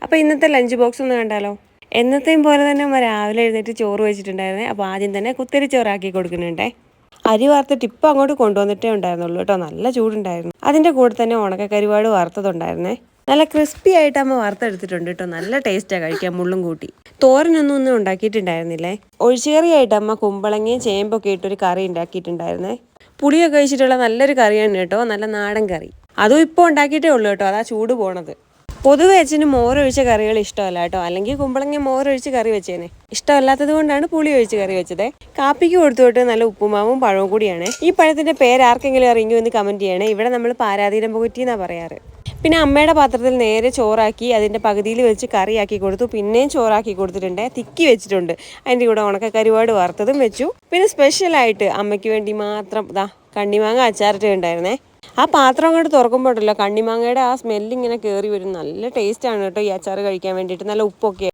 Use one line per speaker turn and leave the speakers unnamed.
അപ്പോൾ ഇന്നത്തെ lunch box ഒന്ന് കണ്ടാലോ. എന്നത്തെയും പോലെ തന്നെ അമ്മ രാവിലെ എഴുന്നേറ്റ് ചോറ് വെച്ചിട്ടുണ്ടായിരുന്നേ. അപ്പോൾ ആദ്യം തന്നെ കുത്തരി ചോറാക്കി കൊടുക്കുന്നുണ്ടേ. അരി വറുത്തിട്ട് ഇപ്പം അങ്ങോട്ട് കൊണ്ടുവന്നിട്ടേ ഉണ്ടായിരുന്നുള്ളൂ കേട്ടോ. നല്ല ചൂടുണ്ടായിരുന്നു. അതിൻ്റെ കൂടെ തന്നെ ഉണക്ക കരുവാട് വറുത്തതുണ്ടായിരുന്നേ. നല്ല ക്രിസ്പി ആയിട്ട് അമ്മ വറുത്തെടുത്തിട്ടുണ്ട് കേട്ടോ. നല്ല ടേസ്റ്റാണ് കഴിക്കാൻ മുള്ളും കൂട്ടി. തോരനൊന്നും ഉണ്ടാക്കിയിട്ടുണ്ടായിരുന്നില്ലേ. ഒഴിച്ചുകറിയായിട്ട് അമ്മ കുമ്പളങ്ങയും ചേമ്പൊക്കെ ഇട്ടൊരു കറി ഉണ്ടാക്കിയിട്ടുണ്ടായിരുന്നേ. പുളിയൊക്കെ കഴിച്ചിട്ടുള്ള നല്ലൊരു കറിയാണ് കേട്ടോ. നല്ല നാടൻ കറി. അതും ഇപ്പോൾ ഉണ്ടാക്കിയിട്ടേ ഉള്ളൂ കേട്ടോ. അതാ ചൂട് പോണത്. പൊതുവെ അച്ഛന് മോരൊഴിച്ച കറികൾ ഇഷ്ടമല്ല കേട്ടോ. അല്ലെങ്കിൽ കുമ്പളങ്ങ മോരൊഴിച്ച് കറി വെച്ചേനെ. ഇഷ്ടമല്ലാത്തത് കൊണ്ടാണ് പുളി ഒഴിച്ച് കറി വെച്ചത്. കാപ്പിക്ക് കൊടുത്തുവിട്ട് നല്ല ഉപ്പുമാവും പഴവും കൂടിയാണ്. ഈ പഴത്തിന്റെ പേര് ആർക്കെങ്കിലും അറിയുമെങ്കിൽ ഒന്ന് കമന്റ് ചെയ്യണേ. ഇവിടെ നമ്മൾ പാരാതീരം പുകറ്റി എന്നാ പറയാറ്. പിന്നെ അമ്മയുടെ പാത്രത്തിൽ നേരെ ചോറാക്കി അതിന്റെ പകുതിയിൽ വെച്ച് കറിയാക്കി കൊടുത്തു. പിന്നെയും ചോറാക്കി കൊടുത്തിട്ടുണ്ട്. തിക്കി വെച്ചിട്ടുണ്ട്. അതിൻ്റെ കൂടെ ഉണക്ക കരുവാട് വറുത്തതും വെച്ചു. പിന്നെ സ്പെഷ്യലായിട്ട് അമ്മയ്ക്ക് വേണ്ടി മാത്രം കണ്ണിമാങ്ങ അച്ചാറിട്ട് ഉണ്ടായിരുന്നേ. ആ പാത്രം അങ്ങോട്ട് തുറക്കുമ്പോഴല്ലോ കണ്ണിമാങ്ങയുടെ ആ സ്മെല്ലിങ്ങനെ കയറി വരും. നല്ല ടേസ്റ്റാണ് കേട്ടോ ഈ അച്ചാർ കഴിക്കാൻ വേണ്ടിയിട്ട്. നല്ല ഉപ്പൊക്കെ